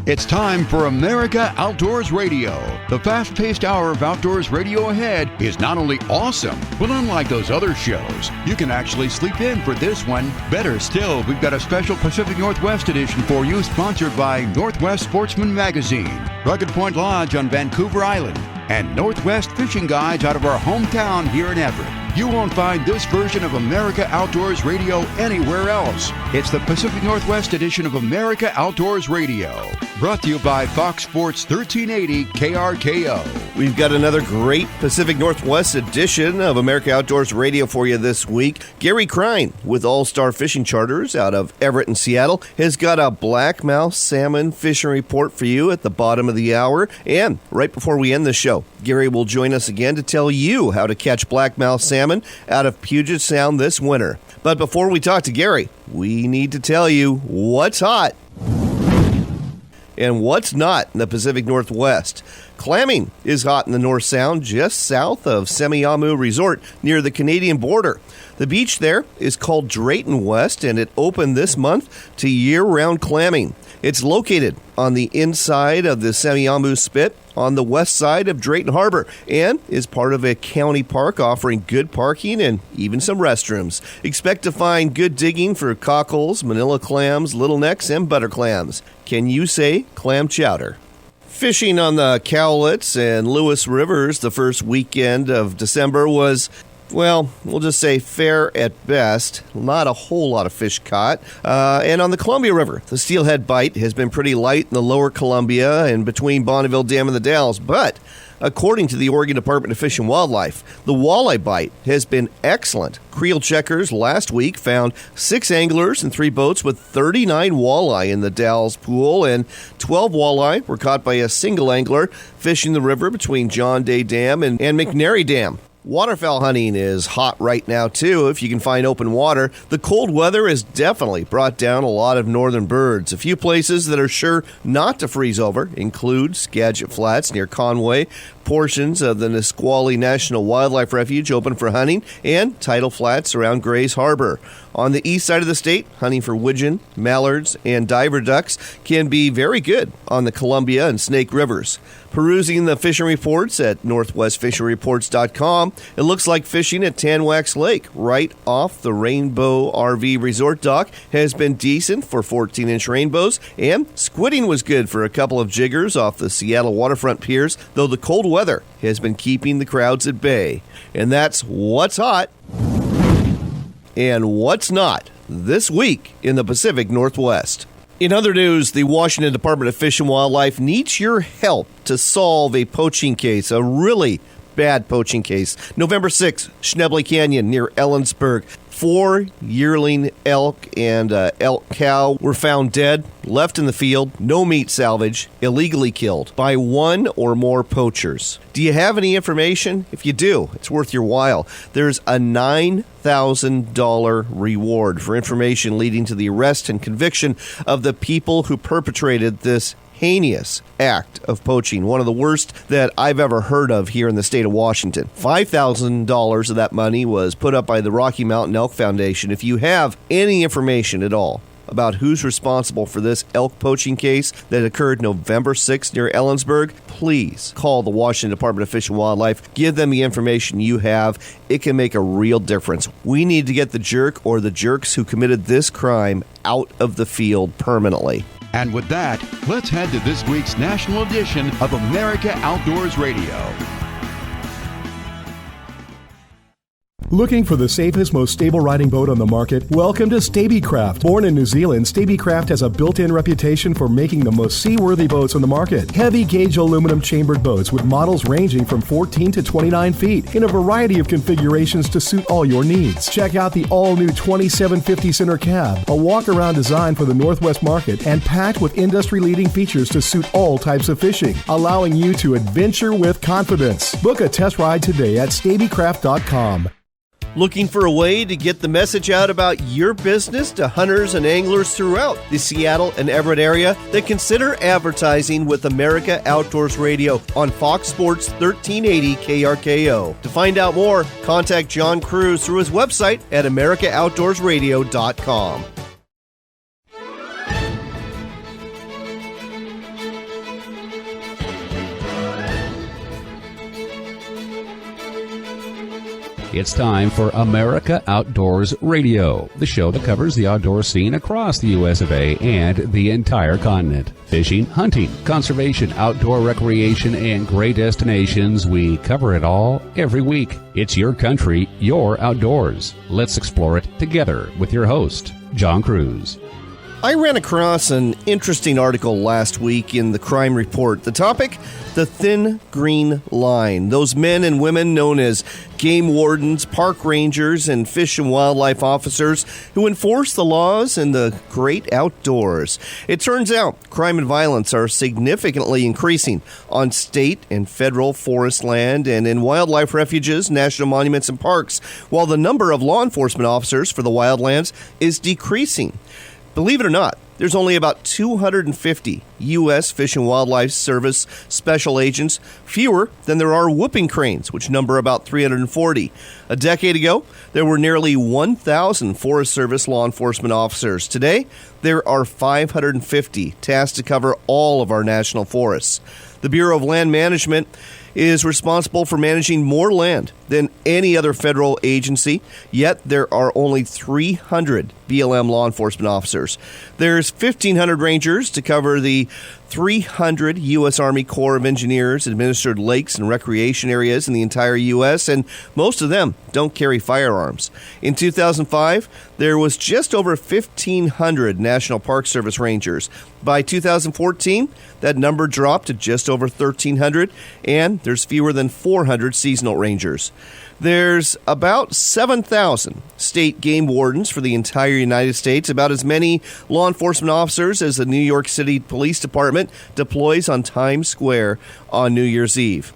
It's time for America Outdoors Radio. The fast-paced hour of outdoors radio ahead is not only awesome, but unlike those other shows, you can actually sleep in for this one. Better still, we've got a special Pacific Northwest edition for you, sponsored by Northwest Sportsman Magazine, Rugged Point Lodge on Vancouver Island, and Northwest Fishing Guides out of our hometown here in Everett. You won't find this version of America Outdoors Radio anywhere else. It's the Pacific Northwest edition of America Outdoors Radio. Brought to you by Fox Sports 1380 KRKO. We've got another great Pacific Northwest edition of America Outdoors Radio for you this week. Gary Crine with All-Star Fishing Charters out of Everett and Seattle has got a blackmouth salmon fishing report for you at the bottom of the hour. And right before we end the show, Gary will join us again to tell you how to catch blackmouth salmon out of Puget Sound this winter. But before we talk to Gary, we need to tell you what's hot and what's not in the Pacific Northwest. Clamming is hot in the North Sound, just south of Semiahmoo Resort near the Canadian border. The beach there is called Drayton West, and it opened this month to year-round clamming. It's located on the inside of the Semiahmoo Spit on the west side of Drayton Harbor and is part of a county park offering good parking and even some restrooms. Expect to find good digging for cockles, manila clams, little necks, and butter clams. Can you say clam chowder? Fishing on the Cowlitz and Lewis Rivers the first weekend of December was, well, we'll just say fair at best. Not a whole lot of fish caught. And on the Columbia River, the steelhead bite has been pretty light in the lower Columbia and between Bonneville Dam and the Dalles. But according to the Oregon Department of Fish and Wildlife, the walleye bite has been excellent. Creel Checkers last week found 6 anglers and 3 boats with 39 walleye in the Dalles pool, and 12 walleye were caught by a single angler fishing the river between John Day Dam and McNary Dam. Waterfowl hunting is hot right now, too, if you can find open water. The cold weather has definitely brought down a lot of northern birds. A few places that are sure not to freeze over include Skagit Flats near Conway, portions of the Nisqually National Wildlife Refuge open for hunting, and tidal flats around Grays Harbor. On the east side of the state, hunting for widgeon, mallards, and diver ducks can be very good on the Columbia and Snake Rivers. Perusing the fishing reports at northwestfisheryreports.com, it looks like fishing at Tanwax Lake, right off the Rainbow RV Resort dock, has been decent for 14-inch rainbows, and squidding was good for a couple of jiggers off the Seattle waterfront piers, though the cold weather has been keeping the crowds at bay. And that's what's hot and what's not this week in the Pacific Northwest. In other news, the Washington Department of Fish and Wildlife needs your help to solve a poaching case, a really bad poaching case. November 6th, Schnebly Canyon near Ellensburg. 4 yearling elk and elk cow were found dead, left in the field, no meat salvage, illegally killed by one or more poachers. Do you have any information? If you do, it's worth your while. There's a $9,000 reward for information leading to the arrest and conviction of the people who perpetrated this heinous act of poaching, one of the worst that I've ever heard of here in the state of Washington. $5,000 of that money was put up by the Rocky Mountain Elk Foundation. If you have any information at all about who's responsible for this elk poaching case that occurred November 6th near Ellensburg, please call the Washington Department of Fish and Wildlife. Give them the information you have. It can make a real difference. We need to get the jerk or the jerks who committed this crime out of the field permanently. And with that, let's head to this week's national edition of America Outdoors Radio. Looking for the safest, most stable riding boat on the market? Welcome to Stabicraft. Born in New Zealand, Stabicraft has a built-in reputation for making the most seaworthy boats on the market. Heavy-gauge aluminum chambered boats with models ranging from 14 to 29 feet in a variety of configurations to suit all your needs. Check out the all-new 2750 center cab, a walk-around design for the Northwest market and packed with industry-leading features to suit all types of fishing, allowing you to adventure with confidence. Book a test ride today at stabicraft.com. Looking for a way to get the message out about your business to hunters and anglers throughout the Seattle and Everett area? Then consider advertising with America Outdoors Radio on Fox Sports 1380 KRKO. To find out more, contact John Cruz through his website at americaoutdoorsradio.com. It's time for America Outdoors Radio, the show that covers the outdoor scene across the US of A and the entire continent. Fishing, hunting, conservation, outdoor recreation, and great destinations, we cover it all every week. It's your country, your outdoors. Let's explore it together with your host, John Cruz. I ran across an interesting article last week in the Crime Report. The topic, the thin green line. Those men and women known as game wardens, park rangers, and fish and wildlife officers who enforce the laws in the great outdoors. It turns out crime and violence are significantly increasing on state and federal forest land and in wildlife refuges, national monuments, and parks, while the number of law enforcement officers for the wildlands is decreasing. Believe it or not, there's only about 250 U.S. Fish and Wildlife Service special agents, fewer than there are whooping cranes, which number about 340. A decade ago, there were nearly 1,000 Forest Service law enforcement officers. Today, there are 550 tasked to cover all of our national forests. The Bureau of Land Management is responsible for managing more land than any other federal agency, yet there are only 300 BLM law enforcement officers. There's 1,500 rangers to cover the 300 U.S. Army Corps of Engineers administered lakes and recreation areas in the entire U.S., and most of them don't carry firearms. In 2005, there was just over 1,500 National Park Service rangers. By 2014, that number dropped to just over 1,300, and there's fewer than 400 seasonal rangers. There's about 7,000 state game wardens for the entire United States, about as many law enforcement officers as the New York City Police Department deploys on Times Square on New Year's Eve.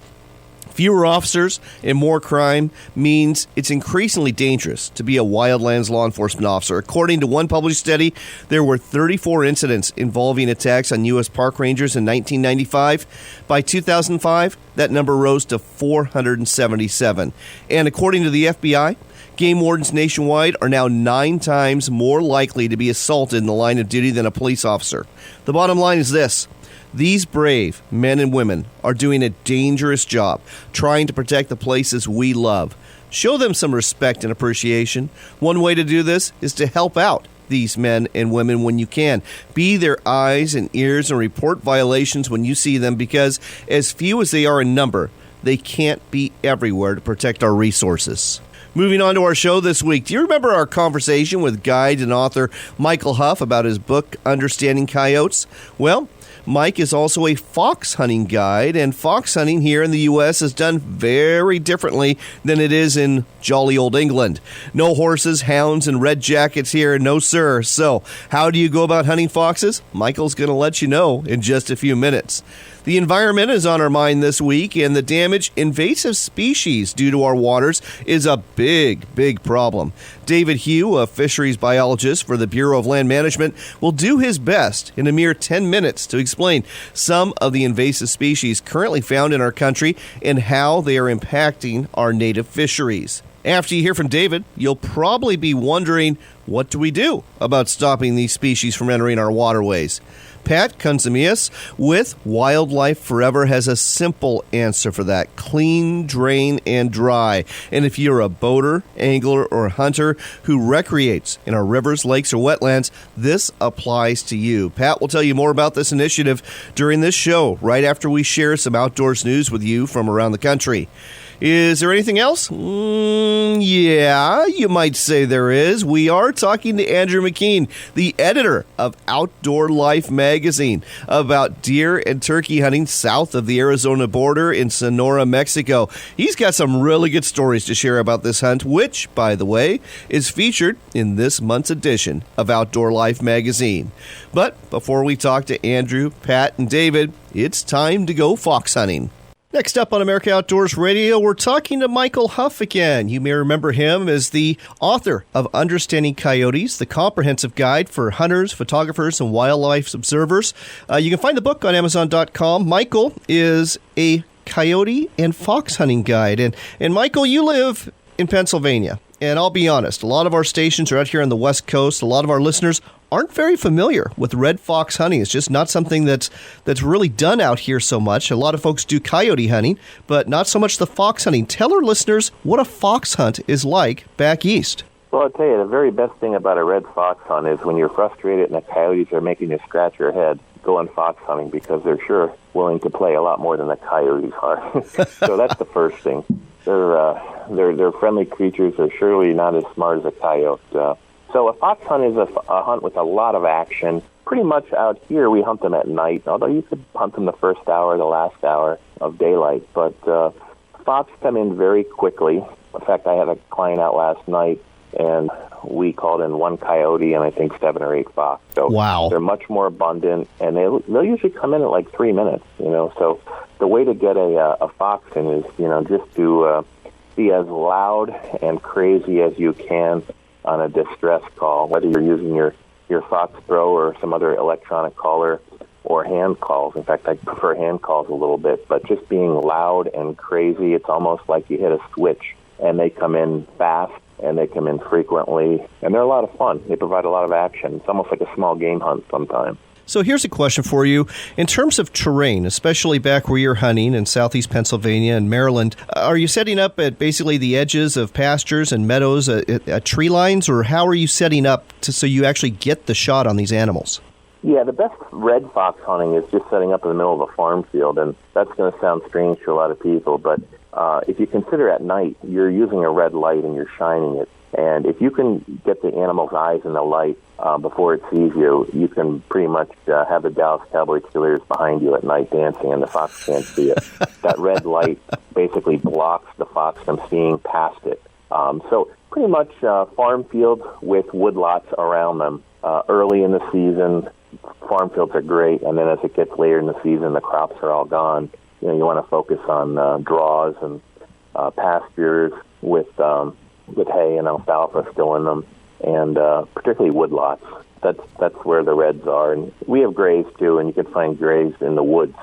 Fewer officers and more crime means it's increasingly dangerous to be a wildlands law enforcement officer. According to one published study, there were 34 incidents involving attacks on U.S. park rangers in 1995. By 2005, that number rose to 477. And according to the FBI, game wardens nationwide are now 9 times more likely to be assaulted in the line of duty than a police officer. The bottom line is this. These brave men and women are doing a dangerous job trying to protect the places we love. Show them some respect and appreciation. One way to do this is to help out these men and women when you can. Be their eyes and ears and report violations when you see them, because as few as they are in number, they can't be everywhere to protect our resources. Moving on to our show this week, do you remember our conversation with guide and author Michael Huff about his book, Understanding Coyotes? Well, Mike is also a fox hunting guide, and fox hunting here in the U.S. is done very differently than it is in jolly old England. No horses, hounds, and red jackets here, no sir. So, how do you go about hunting foxes? Michael's going to let you know in just a few minutes. The environment is on our mind this week, and the damage invasive species do to our waters is a big problem. David Hugh, a fisheries biologist for the Bureau of Land Management, will do his best in a mere 10 minutes to explain some of the invasive species currently found in our country and how they are impacting our native fisheries. After you hear from David, you'll probably be wondering, what do we do about stopping these species from entering our waterways? Pat Kunzemius with Wildlife Forever has a simple answer for that. Clean, drain, and dry. And if you're a boater, angler, or hunter who recreates in our rivers, lakes, or wetlands, this applies to you. Pat will tell you more about this initiative during this show, right after we share some outdoors news with you from around the country. Is there anything else? Yeah, you might say there is. We are talking to Andrew McKean, the editor of Outdoor Life magazine, about deer and turkey hunting south of the Arizona border in Sonora, Mexico. He's got some really good stories to share about this hunt, which, by the way, is featured in this month's edition of Outdoor Life magazine. But before we talk to Andrew, Pat, and David, it's time to go fox hunting. Next up on America Outdoors Radio, we're talking to Michael Huff again. You may remember him as the author of Understanding Coyotes, the comprehensive guide for hunters, photographers, and wildlife observers. You can find the book on Amazon.com. Michael is a coyote and fox hunting guide. And Michael, you live in Pennsylvania. And I'll be honest, a lot of our stations are out here on the West Coast. A lot of our listeners aren't very familiar with red fox hunting. It's just not something that's really done out here so much. A lot of folks do coyote hunting, but not so much the fox hunting. Tell our listeners what a fox hunt is like back east. Well, I'll tell you, the very best thing about a red fox hunt is when you're frustrated and the coyotes are making you scratch your head, go on fox hunting because they're sure willing to play a lot more than the coyotes are. So that's the first thing. They're friendly creatures. They're surely not as smart as a coyote. So a fox hunt is a hunt with a lot of action. Pretty much out here we hunt them at night, although you could hunt them the first hour, the last hour of daylight. But fox come in very quickly. In fact, I had a client out last night, and we called in one coyote and I think 7 or 8 fox. So wow. They're much more abundant, and they'll usually come in at like 3 minutes. So the way to get a fox in is just to be as loud and crazy as you can on a distress call, whether you're using your Fox Pro or some other electronic caller or hand calls. In fact, I prefer hand calls a little bit, but just being loud and crazy, it's almost like you hit a switch, and they come in fast, and they come in frequently, and they're a lot of fun. They provide a lot of action. It's almost like a small game hunt sometimes. So here's a question for you. In terms of terrain, especially back where you're hunting in southeast Pennsylvania and Maryland, are you setting up at basically the edges of pastures and meadows at tree lines, or how are you setting up so you actually get the shot on these animals? Yeah, the best red fox hunting is just setting up in the middle of a farm field, and that's going to sound strange to a lot of people, but if you consider at night, you're using a red light and you're shining it. And if you can get the animal's eyes in the light before it sees you, you can pretty much have the Dallas Cowboy cheerleaders behind you at night dancing, and the fox can't see it. That red light basically blocks the fox from seeing past it. So pretty much farm fields with woodlots around them. Early in the season, farm fields are great, and then as it gets later in the season, the crops are all gone. You want to focus on draws and pastures with hay and alfalfa still in them, and particularly woodlots. That's where the reds are. And we have grays too, and you can find grays in the woods,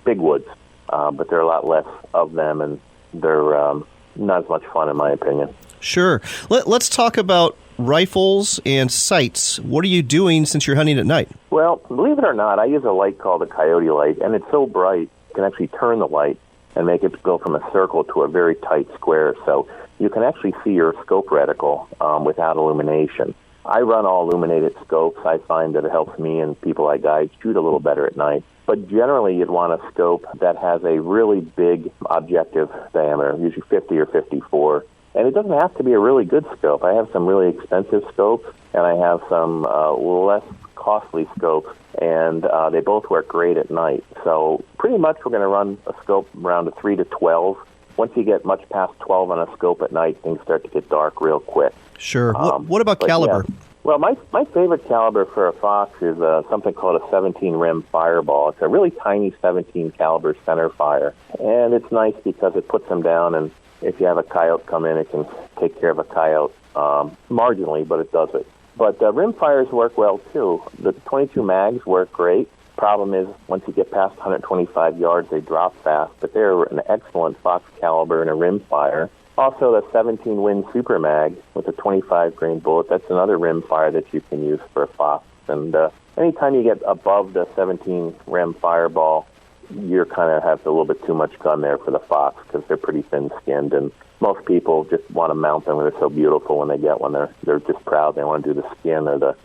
big woods, but there are a lot less of them, and they're not as much fun in my opinion. Sure. Let's talk about rifles and sights. What are you doing since you're hunting at night? Well, believe it or not, I use a light called a coyote light, and it's so bright you can actually turn the light and make it go from a circle to a very tight square. So you can actually see your scope reticle without illumination. I run all illuminated scopes. I find that it helps me and people I guide shoot a little better at night. But generally, you'd want a scope that has a really big objective diameter, usually 50 or 54. And it doesn't have to be a really good scope. I have some really expensive scopes, and I have some less costly scopes, and they both work great at night. So pretty much we're going to run a scope around a 3 to 12. Once you get much past 12 on a scope at night, things start to get dark real quick. Sure. What about caliber? Yeah. Well, my favorite caliber for a fox is something called a 17 rim Fireball. It's a really tiny 17 caliber center fire, and it's nice because it puts them down, and if you have a coyote come in, it can take care of a coyote marginally, but it does it. But rim fires work well too. The 22 mags work great. Problem is, once you get past 125 yards, they drop fast, but they're an excellent fox caliber and a rim fire. Also, the 17 Win Super Mag with a 25 grain bullet, that's another rim fire that you can use for a fox. And anytime you get above the 17 rim Fireball, you kind of have a little bit too much gun there for the fox because they're pretty thin-skinned, and most people just want to mount them. They're so beautiful when they get one. They're just proud. They want to do the skin or the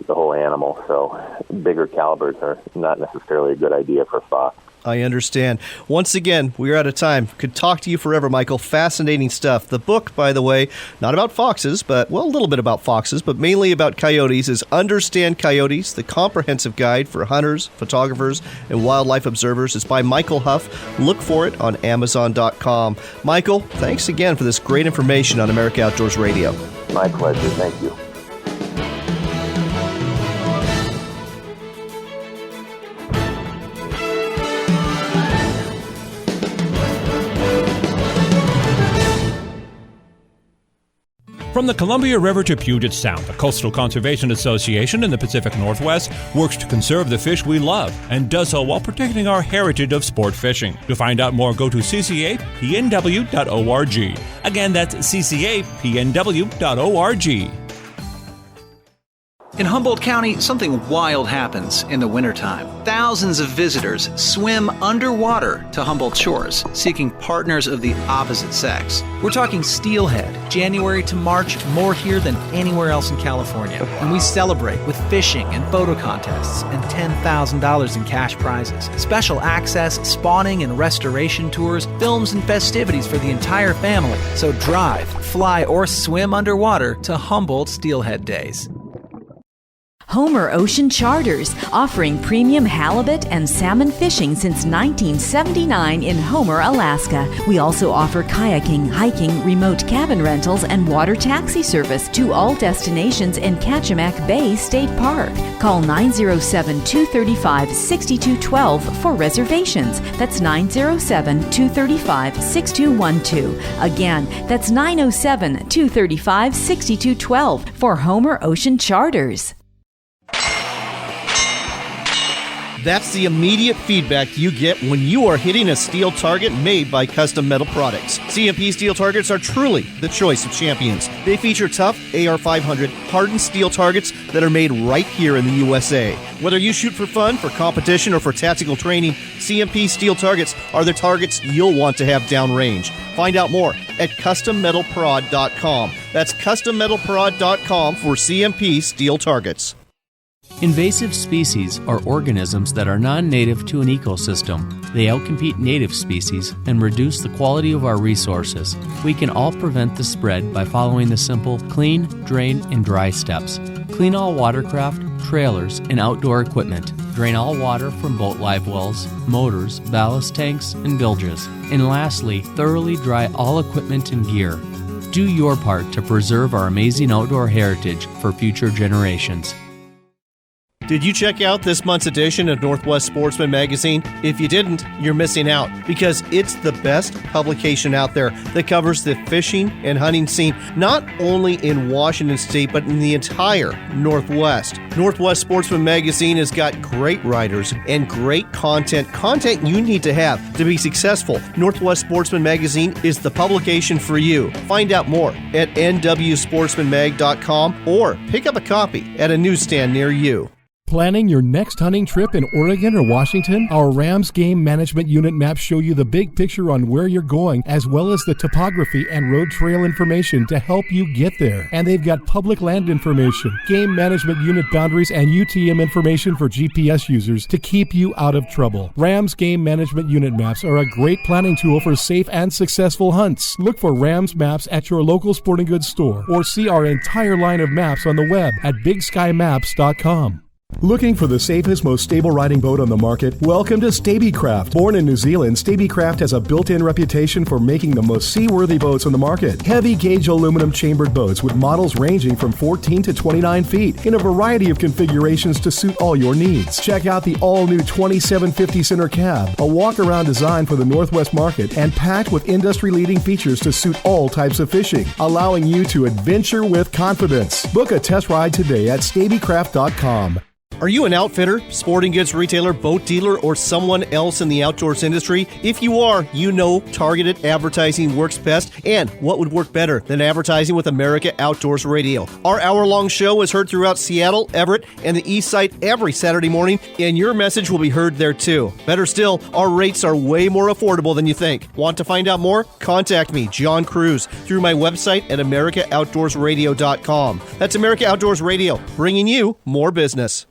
whole animal. So bigger calibers are not necessarily a good idea for fox. I understand. Once again, we're out of time. Could talk to you forever, Michael. Fascinating stuff. The book, by the way, not about foxes, but, well, a little bit about foxes, but mainly about coyotes, is Understand Coyotes, the comprehensive guide for hunters, photographers, and wildlife observers. It's by Michael Huff. Look for it on Amazon.com. Michael, thanks again for this great information on America Outdoors Radio. My pleasure. Thank you. From the Columbia River to Puget Sound, the Coastal Conservation Association in the Pacific Northwest works to conserve the fish we love and does so while protecting our heritage of sport fishing. To find out more, go to ccapnw.org. Again, that's ccapnw.org. In Humboldt County, something wild happens in the wintertime. Thousands of visitors swim underwater to Humboldt shores, seeking partners of the opposite sex. We're talking steelhead, January to March, more here than anywhere else in California. And we celebrate with fishing and photo contests and $10,000 in cash prizes, special access, spawning and restoration tours, films and festivities for the entire family. So drive, fly, or swim underwater to Humboldt Steelhead Days. Homer Ocean Charters, offering premium halibut and salmon fishing since 1979 in Homer, Alaska. We also offer kayaking, hiking, remote cabin rentals, and water taxi service to all destinations in Kachemak Bay State Park. Call 907-235-6212 for reservations. That's 907-235-6212. Again, that's 907-235-6212 for Homer Ocean Charters. That's the immediate feedback you get when you are hitting a steel target made by Custom Metal Products. CMP steel targets are truly the choice of champions. They feature tough AR-500 hardened steel targets that are made right here in the USA. Whether you shoot for fun, for competition, or for tactical training, CMP steel targets are the targets you'll want to have downrange. Find out more at CustomMetalProd.com. That's CustomMetalProd.com for CMP steel targets. Invasive species are organisms that are non-native to an ecosystem. They outcompete native species and reduce the quality of our resources. We can all prevent the spread by following the simple clean, drain, and dry steps. Clean all watercraft, trailers, and outdoor equipment. Drain all water from boat live wells, motors, ballast tanks, and bilges. And lastly, thoroughly dry all equipment and gear. Do your part to preserve our amazing outdoor heritage for future generations. Did you check out this month's edition of Northwest Sportsman Magazine? If you didn't, you're missing out, because it's the best publication out there that covers the fishing and hunting scene, not only in Washington State, but in the entire Northwest. Northwest Sportsman Magazine has got great writers and great content you need to have to be successful. Northwest Sportsman Magazine is the publication for you. Find out more at nwsportsmanmag.com or pick up a copy at a newsstand near you. Planning your next hunting trip in Oregon or Washington? Our Rams Game Management Unit maps show you the big picture on where you're going, as well as the topography and road trail information to help you get there. And they've got public land information, Game Management Unit boundaries, and UTM information for GPS users to keep you out of trouble. Rams Game Management Unit maps are a great planning tool for safe and successful hunts. Look for Rams maps at your local sporting goods store, or see our entire line of maps on the web at bigskymaps.com. Looking for the safest, most stable riding boat on the market? Welcome to Stabicraft. Born in New Zealand, Stabicraft has a built-in reputation for making the most seaworthy boats on the market. Heavy-gauge aluminum chambered boats with models ranging from 14 to 29 feet in a variety of configurations to suit all your needs. Check out the all-new 2750 center cab, a walk-around design for the Northwest market, and packed with industry-leading features to suit all types of fishing, allowing you to adventure with confidence. Book a test ride today at Stabicraft.com. Are you an outfitter, sporting goods retailer, boat dealer, or someone else in the outdoors industry? If you are, you know targeted advertising works best, and what would work better than advertising with America Outdoors Radio? Our hour-long show is heard throughout Seattle, Everett, and the East Side every Saturday morning, and your message will be heard there too. Better still, our rates are way more affordable than you think. Want to find out more? Contact me, John Cruz, through my website at AmericaOutdoorsRadio.com. That's America Outdoors Radio, bringing you more business.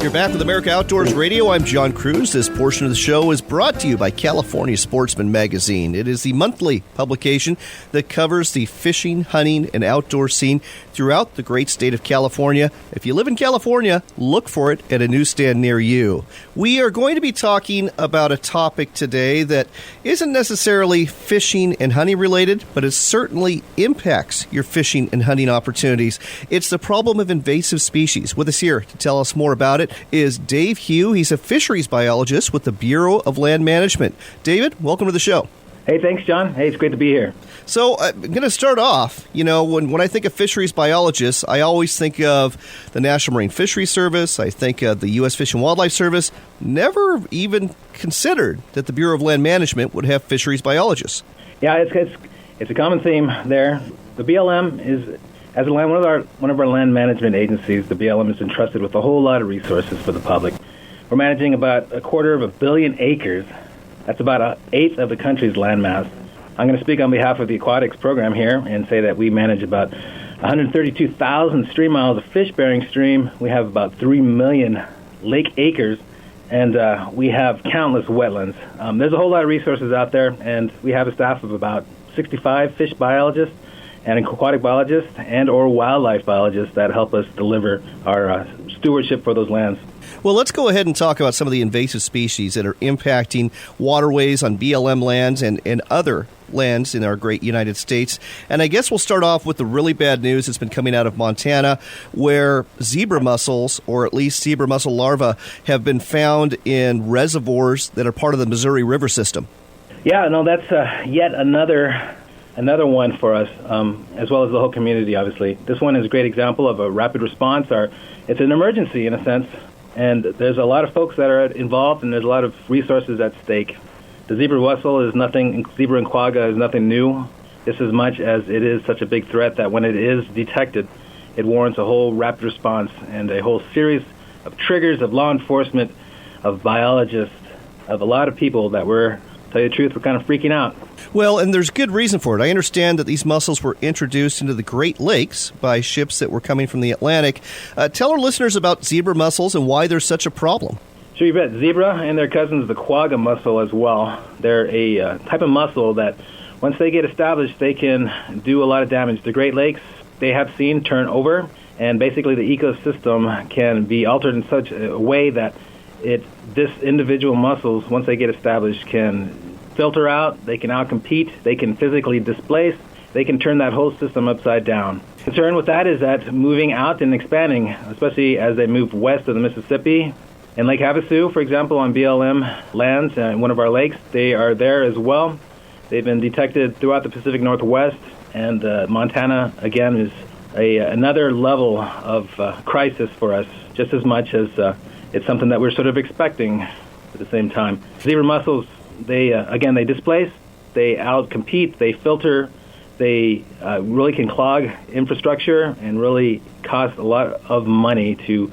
You're back with America Outdoors Radio. I'm John Cruz. This portion of the show is brought to you by California Sportsman Magazine. It is the monthly publication that covers the fishing, hunting, and outdoor scene throughout the great state of California. If you live in California, look for it at a newsstand near you. We are going to be talking about a topic today that isn't necessarily fishing and hunting related, but it certainly impacts your fishing and hunting opportunities. It's the problem of invasive species. With us here to tell us more about it is Dave Hugh. He's a fisheries biologist with the Bureau of Land Management. David, welcome to the show. Hey, thanks, John. Hey, it's great to be here. So I'm going to start off, when I think of fisheries biologists, I always think of the National Marine Fisheries Service. I think of the U.S. Fish and Wildlife Service. Never even considered that the Bureau of Land Management would have fisheries biologists. Yeah, it's a common theme there. The BLM is, as one of our land management agencies, the BLM is entrusted with a whole lot of resources for the public. We're managing about 250 million acres. That's about an eighth of the country's landmass. I'm going to speak on behalf of the aquatics program here and say that we manage about 132,000 stream miles of fish-bearing stream. We have about 3 million lake acres, and we have countless wetlands. There's a whole lot of resources out there, and we have a staff of about 65 fish biologists and aquatic biologists and or wildlife biologists that help us deliver our stewardship for those lands. Well, let's go ahead and talk about some of the invasive species that are impacting waterways on BLM lands and other lands in our great United States. And I guess we'll start off with the really bad news that's been coming out of Montana, where zebra mussels, or at least zebra mussel larvae, have been found in reservoirs that are part of the Missouri River system. Yeah, no, that's yet another one for us, as well as the whole community, obviously. This one is a great example of a rapid response. It's an emergency, in a sense, and there's a lot of folks that are involved, and there's a lot of resources at stake. The zebra mussel is nothing, zebra and quagga is nothing new, just as much as it is such a big threat that when it is detected, it warrants a whole rapid response and a whole series of triggers of law enforcement, of biologists, of a lot of people that to tell you the truth, we're kind of freaking out. Well, and there's good reason for it. I understand that these mussels were introduced into the Great Lakes by ships that were coming from the Atlantic. Tell our listeners about zebra mussels and why they're such a problem. Sure, you bet. Zebra and their cousins, the quagga mussel as well. They're a type of mussel that once they get established, they can do a lot of damage. The Great Lakes, they have seen turn over, and basically the ecosystem can be altered in such a way that this individual mussels, once they get established, can filter out, they can outcompete, they can physically displace, they can turn that whole system upside down. The concern with that is that moving out and expanding, especially as they move west of the Mississippi, in Lake Havasu, for example, on BLM lands, one of our lakes, they are there as well. They've been detected throughout the Pacific Northwest, and Montana, again, is another level of crisis for us, just as much as it's something that we're sort of expecting at the same time. Zebra mussels, they displace, they outcompete, they filter, they really can clog infrastructure and really cost a lot of money to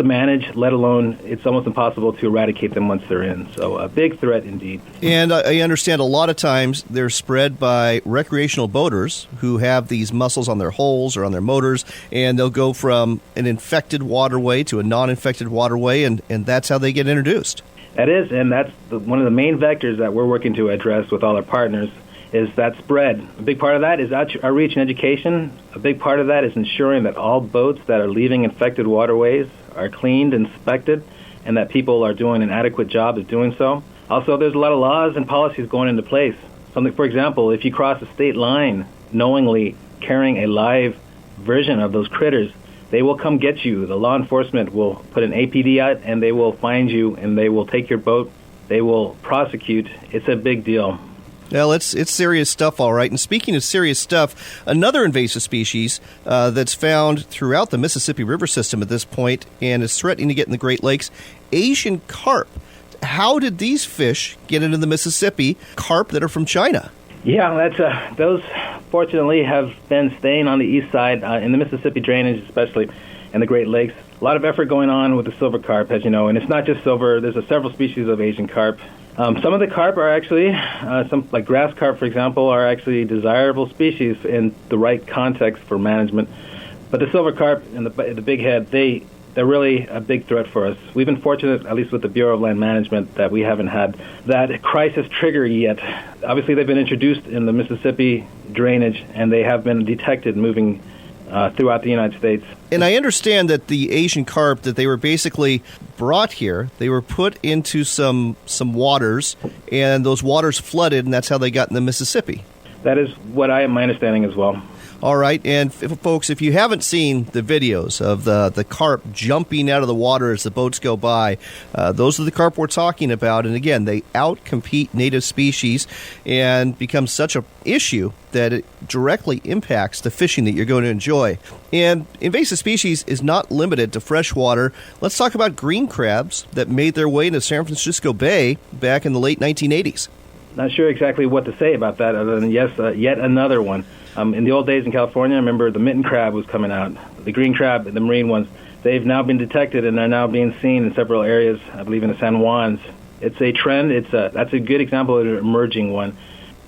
manage, let alone it's almost impossible to eradicate them once they're in. So a big threat indeed. And I understand a lot of times they're spread by recreational boaters who have these mussels on their hulls or on their motors, and they'll go from an infected waterway to a non-infected waterway, and that's how they get introduced. That is, and that's one of the main vectors that we're working to address with all our partners, is that spread. A big part of that is outreach and education. A big part of that is ensuring that all boats that are leaving infected waterways are cleaned, inspected, and that people are doing an adequate job of doing so. Also, there's a lot of laws and policies going into place. Something, for example, if you cross a state line knowingly carrying a live version of those critters, they will come get you. The law enforcement will put an APD out, and they will find you, and they will take your boat. They will prosecute. It's a big deal. Well, it's serious stuff, all right. And speaking of serious stuff, another invasive species that's found throughout the Mississippi River system at this point and is threatening to get in the Great Lakes, Asian carp. How did these fish get into the Mississippi, carp that are from China? Yeah, those fortunately have been staying on the east side, in the Mississippi drainage especially, and the Great Lakes. A lot of effort going on with the silver carp, as you know, and it's not just silver. There's several species of Asian carp. Some of the carp are actually, some like grass carp, for example, are actually desirable species in the right context for management. But the silver carp and the big head, they're really a big threat for us. We've been fortunate, at least with the Bureau of Land Management, that we haven't had that crisis trigger yet. Obviously, they've been introduced in the Mississippi drainage, and they have been detected moving throughout the United States. And I understand that the Asian carp, that they were basically brought here, they were put into some waters, and those waters flooded, and that's how they got in the Mississippi. That is what my understanding as well. All right, and folks, if you haven't seen the videos of the carp jumping out of the water as the boats go by, those are the carp we're talking about. And again, they outcompete native species and become such an issue that it directly impacts the fishing that you're going to enjoy. And invasive species is not limited to freshwater. Let's talk about green crabs that made their way into San Francisco Bay back in the late 1980s. Not sure exactly what to say about that other than, yes, yet another one. In the old days in California, I remember the mitten crab was coming out. The green crab, the marine ones, they've now been detected and are now being seen in several areas, I believe in the San Juans. It's a trend. That's a good example of an emerging one.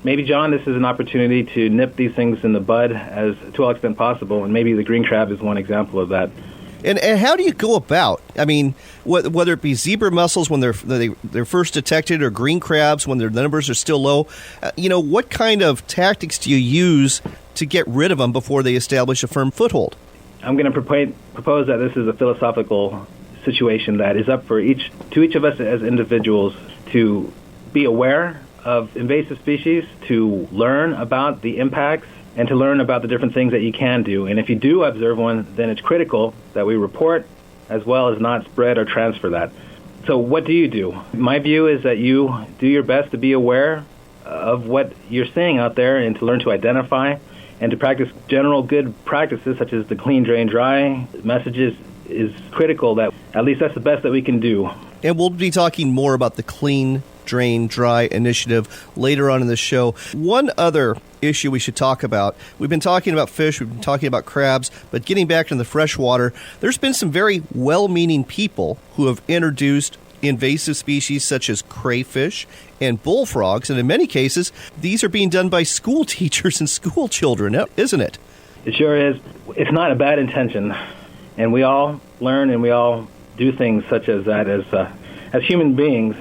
Maybe, John, this is an opportunity to nip these things in the bud as to all extent possible, and maybe the green crab is one example of that. And how do you go about? I mean, whether it be zebra mussels when they're first detected, or green crabs when their numbers are still low, what kind of tactics do you use to get rid of them before they establish a firm foothold? I'm going to propose that this is a philosophical situation that is up to each of us as individuals to be aware of invasive species, to learn about the impacts, and to learn about the different things that you can do. And if you do observe one, then it's critical that we report as well as not spread or transfer that. So what do you do? My view is that you do your best to be aware of what you're seeing out there and to learn to identify and to practice general good practices such as the clean, drain, dry messages is critical. That at least that's the best that we can do. And we'll be talking more about the clean, drain, dry initiative later on in the show. One other issue we should talk about. We've been talking about fish, we've been talking about crabs, but getting back to the freshwater, there's been some very well-meaning people who have introduced invasive species such as crayfish and bullfrogs, and in many cases, these are being done by school teachers and school children, isn't it? It sure is. It's not a bad intention, and we all learn and we all do things such as that as human beings,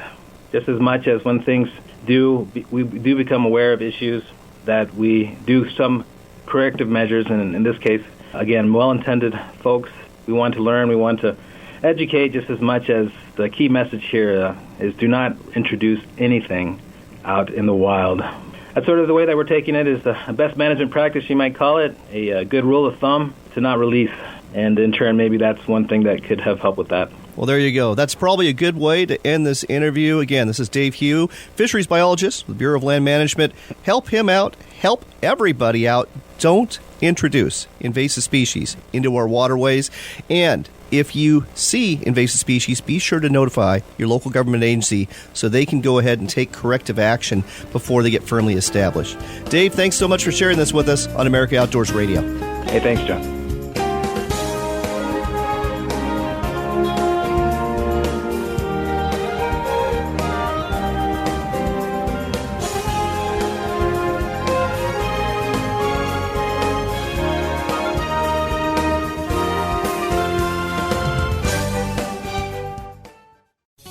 just as much as when things we do become aware of issues that we do some corrective measures, and in this case, again, well-intended folks, we want to learn, we want to educate just as much as the key message here is do not introduce anything out in the wild. That's sort of the way that we're taking it, is the best management practice, you might call it, a good rule of thumb to not release. And in turn, maybe that's one thing that could have helped with that. Well, there you go. That's probably a good way to end this interview. Again, this is Dave Hugh, fisheries biologist with the Bureau of Land Management. Help him out. Help everybody out. Don't introduce invasive species into our waterways. And if you see invasive species, be sure to notify your local government agency so they can go ahead and take corrective action before they get firmly established. Dave, thanks so much for sharing this with us on America Outdoors Radio. Hey, thanks, John.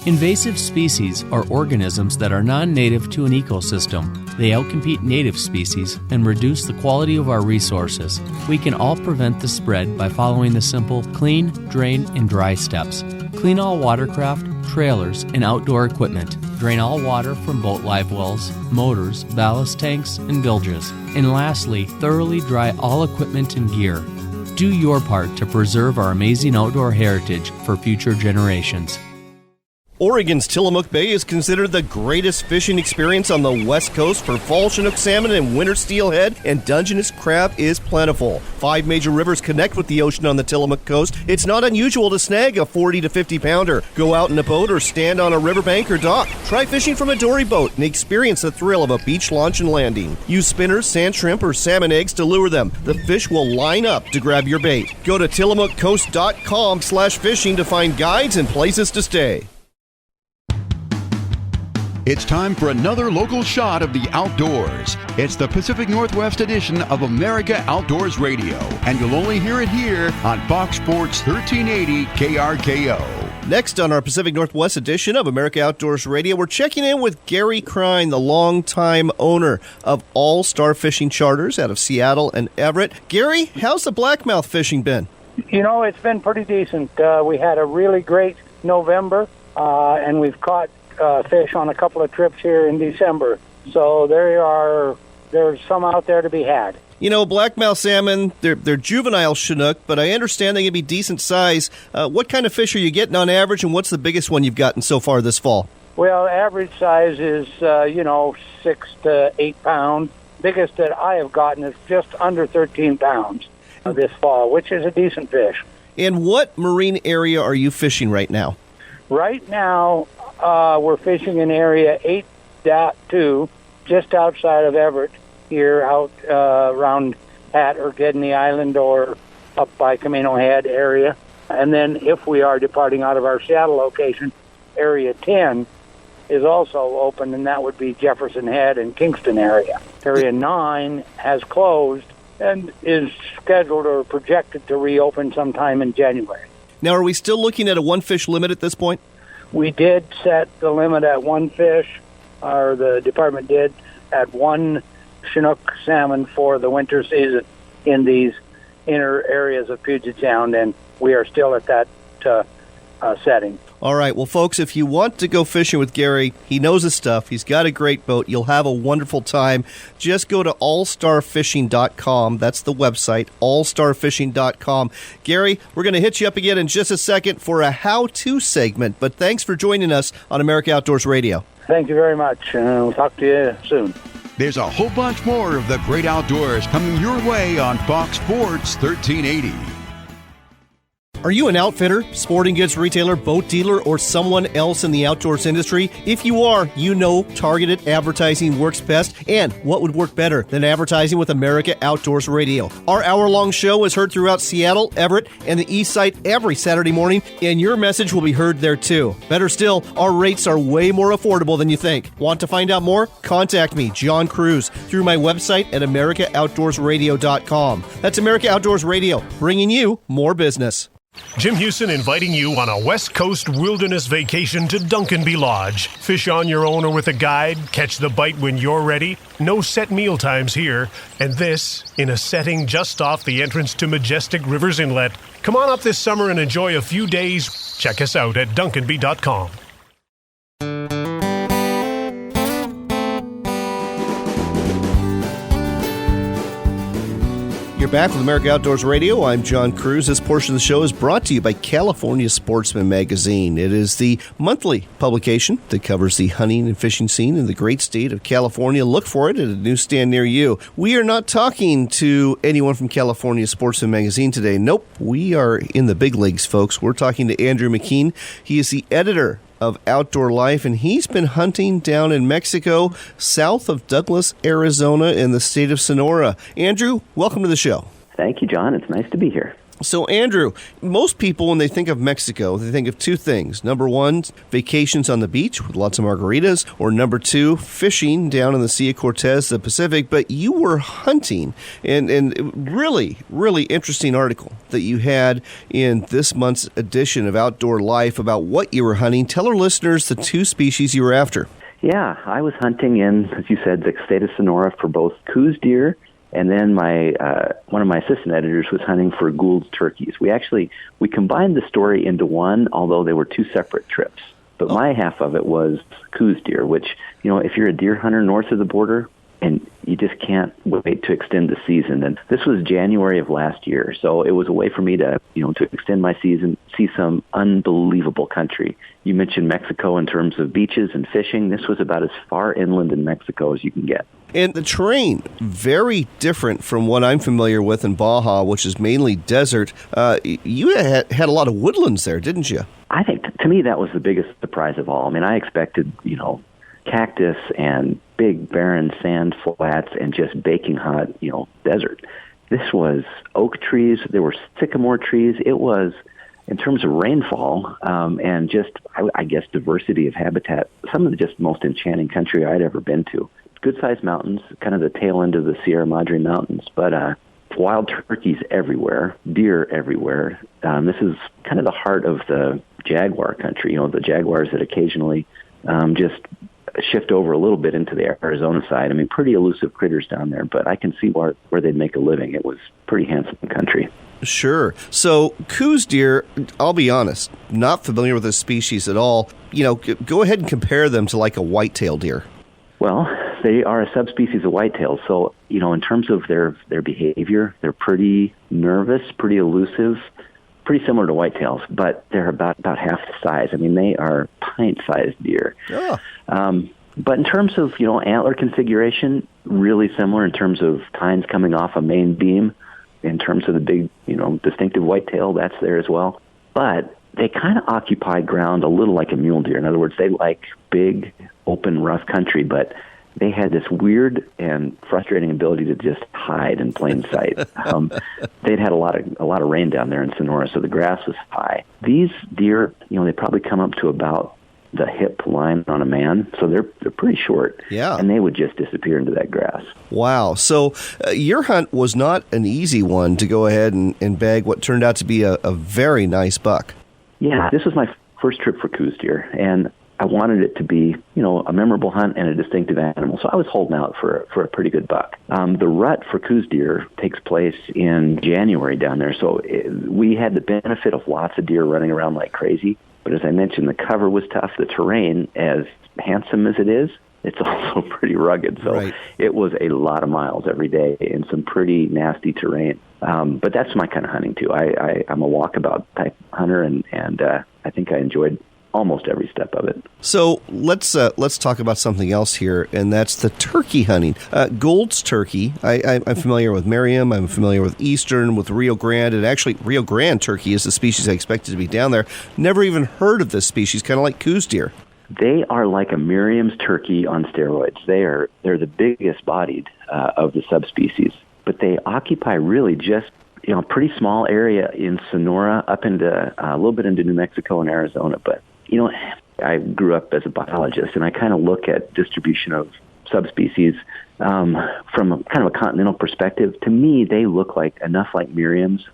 Invasive species are organisms that are non-native to an ecosystem. They outcompete native species and reduce the quality of our resources. We can all prevent the spread by following the simple clean, drain, and dry steps. Clean all watercraft, trailers, and outdoor equipment. Drain all water from boat live wells, motors, ballast tanks, and bilges. And lastly, thoroughly dry all equipment and gear. Do your part to preserve our amazing outdoor heritage for future generations. Oregon's Tillamook Bay is considered the greatest fishing experience on the West Coast for fall Chinook salmon and winter steelhead, and Dungeness crab is plentiful. 5 major rivers connect with the ocean on the Tillamook coast. It's not unusual to snag a 40 to 50 pounder. Go out in a boat or stand on a riverbank or dock. Try fishing from a dory boat and experience the thrill of a beach launch and landing. Use spinners, sand shrimp, or salmon eggs to lure them. The fish will line up to grab your bait. Go to tillamookcoast.com/fishing to find guides and places to stay. It's time for another local shot of the outdoors. It's the Pacific Northwest edition of America Outdoors Radio, and you'll only hear it here on Fox Sports 1380 KRKO. Next on our Pacific Northwest edition of America Outdoors Radio, we're checking in with Gary Crine, the longtime owner of All Star Fishing Charters out of Seattle and Everett. Gary, how's the blackmouth fishing been? You know, it's been pretty decent. We had a really great November, and we've caught fish on a couple of trips here in December. So there's some out there to be had. Blackmouth salmon, they're juvenile Chinook, but I understand they can be decent size. What kind of fish are you getting on average, and what's the biggest one you've gotten so far this fall? Well, average size is, 6 to 8 pounds. Biggest that I have gotten is just under 13 pounds this fall, which is a decent fish. And what marine area are you fishing right now? Right now, we're fishing in area 8.2, just outside of Everett, here out around at or Gedney Island or up by Camino Head area. And then if we are departing out of our Seattle location, area 10 is also open, and that would be Jefferson Head and Kingston area. Area 9 has closed and is scheduled or projected to reopen sometime in January. Now, are we still looking at a one-fish limit at this point? We did set the limit at one fish, or the department did, at one Chinook salmon for the winter season in these inner areas of Puget Sound, and we are still at that setting. All right. Well, folks, if you want to go fishing with Gary, he knows his stuff. He's got a great boat. You'll have a wonderful time. Just go to allstarfishing.com. That's the website, allstarfishing.com. Gary, we're going to hit you up again in just a second for a how-to segment, but thanks for joining us on America Outdoors Radio. Thank you very much, and we'll talk to you soon. There's a whole bunch more of the great outdoors coming your way on Fox Sports 1380. Are you an outfitter, sporting goods retailer, boat dealer, or someone else in the outdoors industry? If you are, you know targeted advertising works best, and what would work better than advertising with America Outdoors Radio? Our hour-long show is heard throughout Seattle, Everett, and the East Side every Saturday morning, and your message will be heard there too. Better still, our rates are way more affordable than you think. Want to find out more? Contact me, John Cruz, through my website at AmericaOutdoorsRadio.com. That's America Outdoors Radio, bringing you more business. Jim Houston inviting you on a West Coast wilderness vacation to Duncanby Lodge. Fish on your own or with a guide, catch the bite when you're ready. No set meal times here. And this, in a setting just off the entrance to Majestic Rivers Inlet. Come on up this summer and enjoy a few days. Check us out at Duncanby.com. You're back with America Outdoors Radio. I'm John Cruz. This portion of the show is brought to you by California Sportsman Magazine. It is the monthly publication that covers the hunting and fishing scene in the great state of California. Look for it at a newsstand near you. We are not talking to anyone from California Sportsman Magazine today. Nope, we are in the big leagues, folks. We're talking to Andrew McKean. He is the editor of Outdoor Life, and he's been hunting down in Mexico, south of Douglas, Arizona, in the state of Sonora. Andrew, welcome to the show. Thank you, John. It's nice to be here. So, Andrew, most people, when they think of Mexico, they think of two things. Number one, vacations on the beach with lots of margaritas, or number two, fishing down in the Sea of Cortez, the Pacific. But you were hunting, and really, really interesting article that you had in this month's edition of Outdoor Life about what you were hunting. Tell our listeners the two species you were after. Yeah, I was hunting in, as you said, the state of Sonora for both Coues deer. And then one of my assistant editors was hunting for Gould's turkeys. We combined the story into one, although they were two separate trips. But my half of it was Coues deer, which, if you're a deer hunter north of the border, and you just can't wait to extend the season. And this was January of last year, so it was a way for me to, to extend my season, see some unbelievable country. You mentioned Mexico in terms of beaches and fishing. This was about as far inland in Mexico as you can get. And the terrain, very different from what I'm familiar with in Baja, which is mainly desert. You had a lot of woodlands there, didn't you? I think, to me, that was the biggest surprise of all. I mean, I expected, cactus and big barren sand flats and just baking hot, desert. This was oak trees. There were sycamore trees. It was, in terms of rainfall and just, I guess, diversity of habitat, some of the just most enchanting country I'd ever been to. Good-sized mountains, kind of the tail end of the Sierra Madre Mountains, but wild turkeys everywhere, deer everywhere. This is kind of the heart of the jaguar country, the jaguars that occasionally just shift over a little bit into the Arizona side. I mean, pretty elusive critters down there, but I can see where they'd make a living. It was pretty handsome country. Sure. So, Coues deer, I'll be honest, not familiar with this species at all. Go ahead and compare them to like a white-tailed deer. Well, they are a subspecies of whitetails. So, in terms of their behavior, they're pretty nervous, pretty elusive, pretty similar to whitetails, but they're about half the size. I mean, they are pint-sized deer. Oh. But in terms of, antler configuration, really similar in terms of tines coming off a main beam. In terms of the big, distinctive whitetail, that's there as well. But they kind of occupy ground a little like a mule deer. In other words, they like big, open, rough country, but they had this weird and frustrating ability to just hide in plain sight. They'd had a lot of rain down there in Sonora, so the grass was high. These deer, they probably come up to about the hip line on a man, so they're pretty short. Yeah. And they would just disappear into that grass. Wow. So your hunt was not an easy one to go ahead and bag what turned out to be a very nice buck. Yeah, this was my first trip for Coues deer, and I wanted it to be, a memorable hunt and a distinctive animal. So I was holding out for a pretty good buck. The rut for Coues deer takes place in January down there, so we had the benefit of lots of deer running around like crazy. But as I mentioned, the cover was tough. The terrain, as handsome as it is, it's also pretty rugged. So It was a lot of miles every day in some pretty nasty terrain. But that's my kind of hunting, too. I'm a walkabout type hunter, and I think I enjoyed almost every step of it. So let's talk about something else here, and that's the turkey hunting. Gould's turkey, I'm familiar with Merriam, I'm familiar with Eastern, with Rio Grande, and actually Rio Grande turkey is the species I expected to be down there. Never even heard of this species, kind of like Coues deer. They are like a Merriam's turkey on steroids. They're the biggest bodied of the subspecies, but they occupy really just a pretty small area in Sonora, up into a little bit into New Mexico and Arizona. But I grew up as a biologist, and I kind of look at distribution of subspecies from a kind of a continental perspective. To me, they look like enough like Merriam's.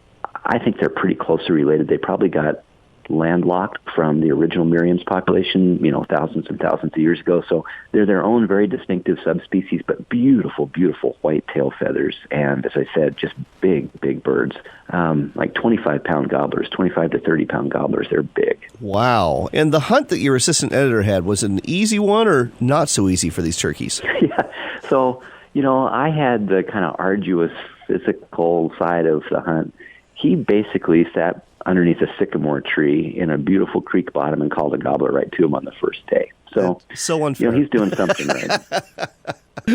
I think they're pretty closely related. They probably got landlocked from the original Merriam's population, thousands and thousands of years ago. So they're their own very distinctive subspecies, but beautiful, beautiful white tail feathers. And as I said, just big, big birds, like 25-pound gobblers, 25 to 30-pound gobblers. They're big. Wow. And the hunt that your assistant editor had, was it an easy one or not so easy for these turkeys? Yeah. So, I had the kind of arduous physical side of the hunt. He basically sat underneath a sycamore tree in a beautiful creek bottom and called a gobbler right to him on the first day. So, unfair. He's doing something right.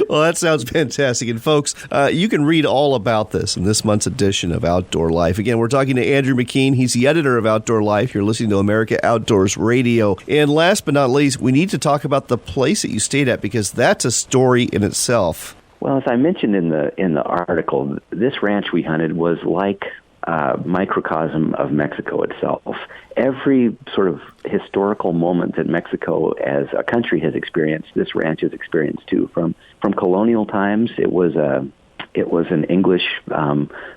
Well, that sounds fantastic. And folks, you can read all about this in this month's edition of Outdoor Life. Again, we're talking to Andrew McKean. He's the editor of Outdoor Life. You're listening to America Outdoors Radio. And last but not least, we need to talk about the place that you stayed at, because that's a story in itself. Well, as I mentioned in the article, this ranch we hunted was like microcosm of Mexico itself. Every sort of historical moment that Mexico as a country has experienced, this ranch has experienced too. From colonial times, it was an English,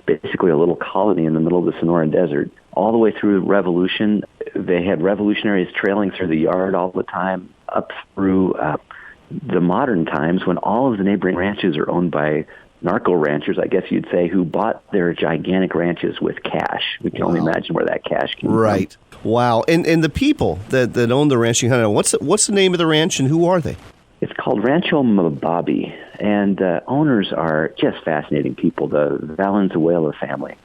basically a little colony in the middle of the Sonora Desert. All the way through Revolution, they had revolutionaries trailing through the yard all the time, up through the modern times when all of the neighboring ranches are owned by narco ranchers, I guess you'd say, who bought their gigantic ranches with cash. We can only imagine where that cash came from. Wow. And the people that own the ranch, what's the name of the ranch and who are they? It's called Rancho Mababi, and the owners are just fascinating people, the Valenzuela family.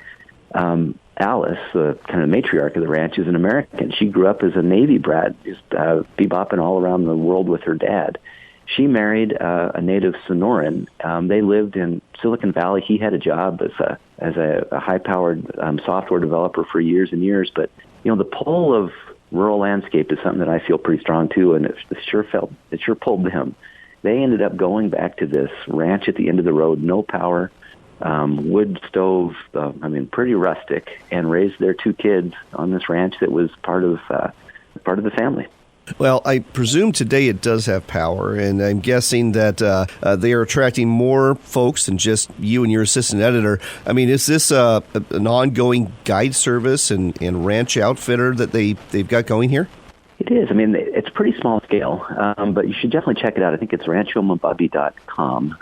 Alice, the kind of matriarch of the ranch, is an American. She grew up as a Navy brat, just bebopping all around the world with her dad. She married a native Sonoran. They lived in Silicon Valley. He had a job as a high-powered software developer for years and years. But the pull of rural landscape is something that I feel pretty strong too, and it sure pulled them. They ended up going back to this ranch at the end of the road, no power, wood stove. Pretty rustic, and raised their two kids on this ranch that was part of the family. Well, I presume today it does have power, and I'm guessing that they are attracting more folks than just you and your assistant editor. Is this an ongoing guide service and ranch outfitter that they've got going here? It is. It's pretty small scale, but you should definitely check it out. I think it's ranchomababi.com.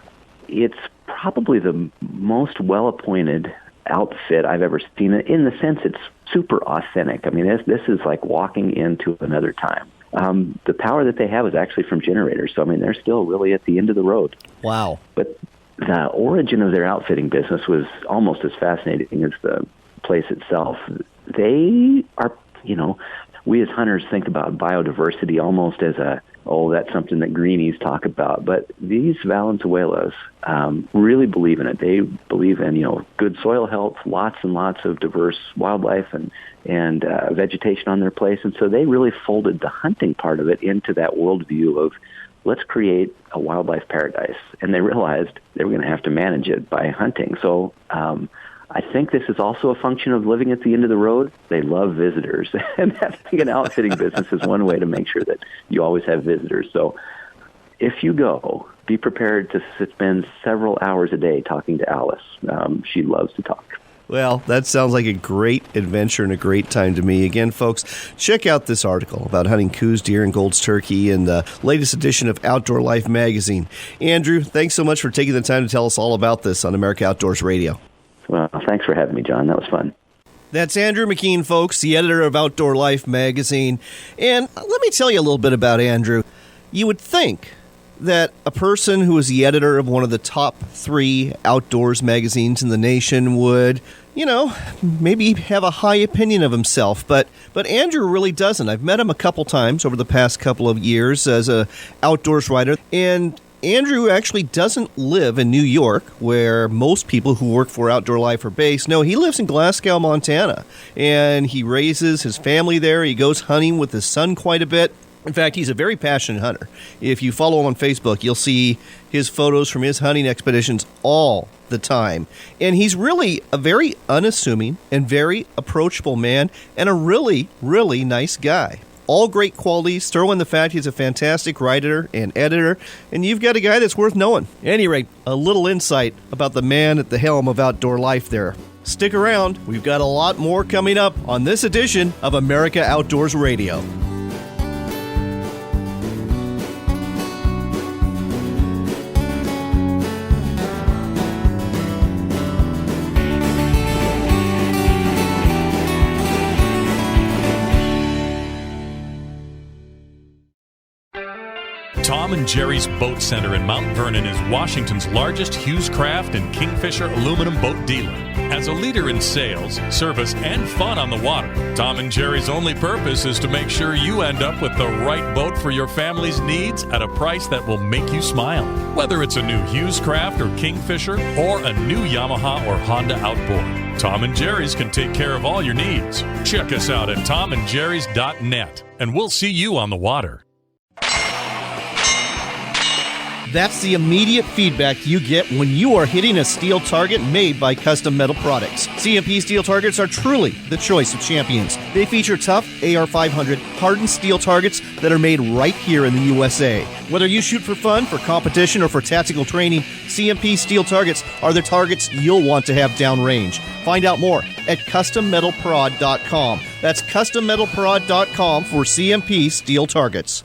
It's probably the most well-appointed outfit I've ever seen, in the sense it's super authentic. This is like walking into another time. the power that they have is actually from generators. So, I mean, they're still really at the end of the road. Wow. But the origin of their outfitting business was almost as fascinating as the place itself. They are, we as hunters think about biodiversity almost as that's something that greenies talk about. But these Valenzuelas really believe in it. They believe in, good soil health, lots and lots of diverse wildlife and vegetation on their place. And so they really folded the hunting part of it into that worldview of, let's create a wildlife paradise. And they realized they were going to have to manage it by hunting. So I think this is also a function of living at the end of the road. They love visitors. And having an outfitting business is one way to make sure that you always have visitors. So if you go, be prepared to spend several hours a day talking to Alice. She loves to talk. Well, that sounds like a great adventure and a great time to me. Again, folks, check out this article about hunting Coues, deer, and Gold's turkey in the latest edition of Outdoor Life magazine. Andrew, thanks so much for taking the time to tell us all about this on America Outdoors Radio. Well, thanks for having me, John. That was fun. That's Andrew McKean, folks, the editor of Outdoor Life magazine. And let me tell you a little bit about Andrew. You would think that a person who is the editor of one of the top 3 outdoors magazines in the nation would, maybe have a high opinion of himself. But Andrew really doesn't. I've met him a couple times over the past couple of years as a outdoors writer. And Andrew actually doesn't live in New York, where most people who work for Outdoor Life are based. No, he lives in Glasgow, Montana. And he raises his family there. He goes hunting with his son quite a bit. In fact, he's a very passionate hunter. If you follow him on Facebook, you'll see his photos from his hunting expeditions all the time. And he's really a very unassuming and very approachable man and a really, really nice guy. All great qualities. Throw in the fact he's a fantastic writer and editor, and you've got a guy that's worth knowing. At any rate, a little insight about the man at the helm of Outdoor Life there. Stick around. We've got a lot more coming up on this edition of America Outdoors Radio. Tom and Jerry's Boat Center in Mount Vernon is Washington's largest Hughes Craft and Kingfisher aluminum boat dealer. As a leader in sales, service, and fun on the water, Tom and Jerry's only purpose is to make sure you end up with the right boat for your family's needs at a price that will make you smile. Whether it's a new Hughes Craft or Kingfisher or a new Yamaha or Honda outboard, Tom and Jerry's can take care of all your needs. Check us out at tomandjerrys.net, and we'll see you on the water. That's the immediate feedback you get when you are hitting a steel target made by Custom Metal Products. CMP steel targets are truly the choice of champions. They feature tough AR500 hardened steel targets that are made right here in the USA. Whether you shoot for fun, for competition, or for tactical training, CMP steel targets are the targets you'll want to have downrange. Find out more at CustomMetalProd.com. That's CustomMetalProd.com for CMP steel targets.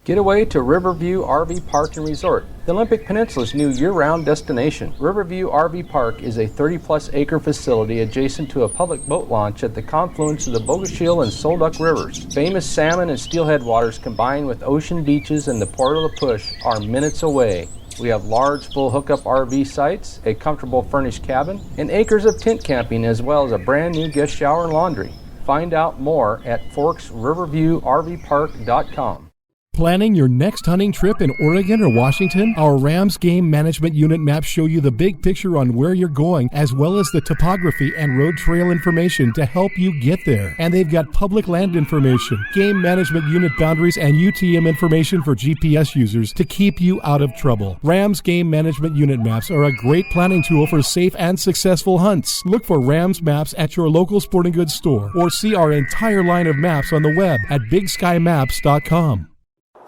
Get away to Riverview RV Park and Resort, the Olympic Peninsula's new year-round destination. Riverview RV Park is a 30-plus acre facility adjacent to a public boat launch at the confluence of the Bogoshiel and Solduck Rivers. Famous salmon and steelhead waters combined with ocean beaches and the Port of La Push are minutes away. We have large full hookup RV sites, a comfortable furnished cabin, and acres of tent camping, as well as a brand new guest shower and laundry. Find out more at ForksRiverviewRVPark.com. Planning your next hunting trip in Oregon or Washington? Our Rams Game Management Unit maps show you the big picture on where you're going, as well as the topography and road trail information to help you get there. And they've got public land information, Game Management Unit boundaries, and UTM information for GPS users to keep you out of trouble. Rams Game Management Unit maps are a great planning tool for safe and successful hunts. Look for Rams maps at your local sporting goods store, or see our entire line of maps on the web at BigSkyMaps.com.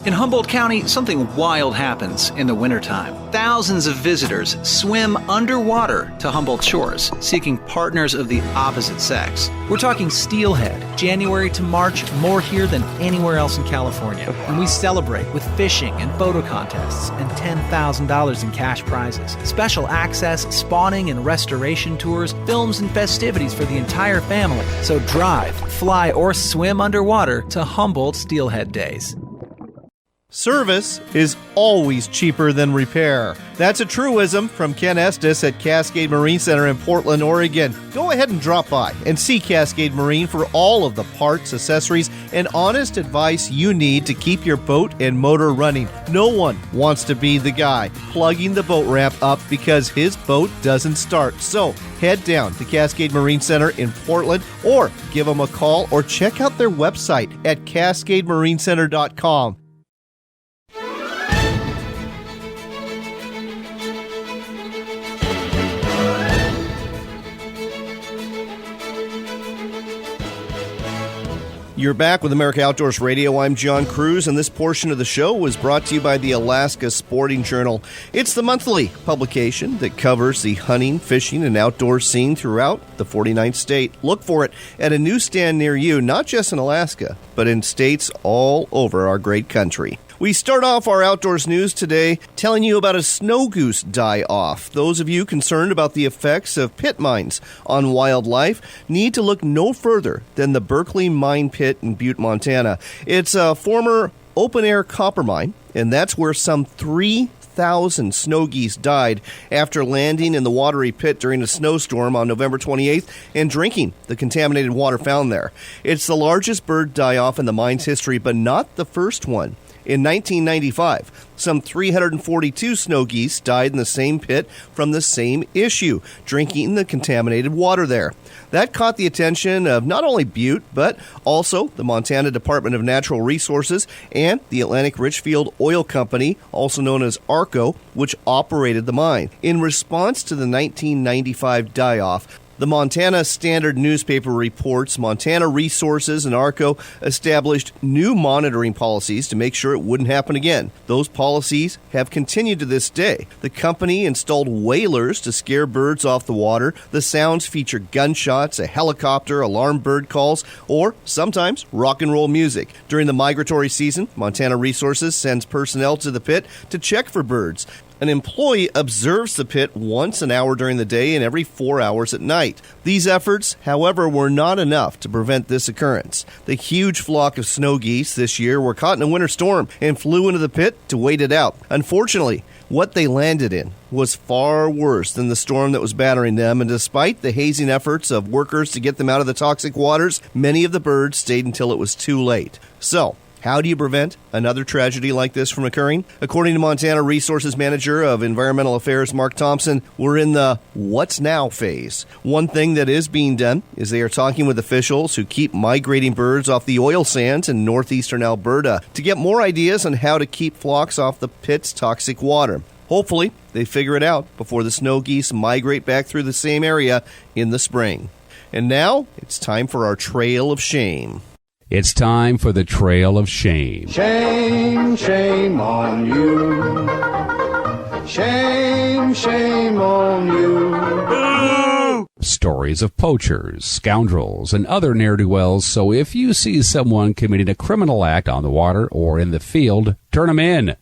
In Humboldt County, something wild happens in the wintertime. Thousands of visitors swim underwater to Humboldt shores, seeking partners of the opposite sex. We're talking steelhead, January to March, more here than anywhere else in California. And we celebrate with fishing and photo contests and $10,000 in cash prizes, special access, spawning and restoration tours, films and festivities for the entire family. So drive, fly, or swim underwater to Humboldt Steelhead Days. Service is always cheaper than repair. That's a truism from Ken Estes at Cascade Marine Center in Portland, Oregon. Go ahead and drop by and see Cascade Marine for all of the parts, accessories, and honest advice you need to keep your boat and motor running. No one wants to be the guy plugging the boat ramp up because his boat doesn't start. So head down to Cascade Marine Center in Portland or give them a call or check out their website at cascademarinecenter.com. You're back with America Outdoors Radio. I'm John Cruz, and this portion of the show was brought to you by the Alaska Sporting Journal. It's the monthly publication that covers the hunting, fishing, and outdoor scene throughout the 49th state. Look for it at a newsstand near you, not just in Alaska, but in states all over our great country. We start off our outdoors news today telling you about a snow goose die-off. Those of you concerned about the effects of pit mines on wildlife need to look no further than the Berkeley Mine Pit in Butte, Montana. It's a former open-air copper mine, and that's where some 3,000 snow geese died after landing in the watery pit during a snowstorm on November 28th and drinking the contaminated water found there. It's the largest bird die-off in the mine's history, but not the first one. In 1995, some 342 snow geese died in the same pit from the same issue, drinking the contaminated water there. That caught the attention of not only Butte, but also the Montana Department of Natural Resources and the Atlantic Richfield Oil Company, also known as ARCO, which operated the mine. In response to the 1995 die-off, the Montana Standard newspaper reports Montana Resources and ARCO established new monitoring policies to make sure it wouldn't happen again. Those policies have continued to this day. The company installed whalers to scare birds off the water. The sounds feature gunshots, a helicopter, alarm bird calls, or sometimes rock and roll music. During the migratory season, Montana Resources sends personnel to the pit to check for birds. An employee observes the pit once an hour during the day and every 4 hours at night. These efforts, however, were not enough to prevent this occurrence. The huge flock of snow geese this year were caught in a winter storm and flew into the pit to wait it out. Unfortunately, what they landed in was far worse than the storm that was battering them, and despite the hazing efforts of workers to get them out of the toxic waters, many of the birds stayed until it was too late. So, how do you prevent another tragedy like this from occurring? According to Montana Resources Manager of Environmental Affairs Mark Thompson, we're in the what's now phase. One thing that is being done is they are talking with officials who keep migrating birds off the oil sands in northeastern Alberta to get more ideas on how to keep flocks off the pit's toxic water. Hopefully, they figure it out before the snow geese migrate back through the same area in the spring. And now, it's time for our Trail of Shame. It's time for the Trail of Shame. Shame, shame on you. Shame, shame on you. Stories of poachers, scoundrels, and other ne'er-do-wells, so if you see someone committing a criminal act on the water or in the field, turn them in.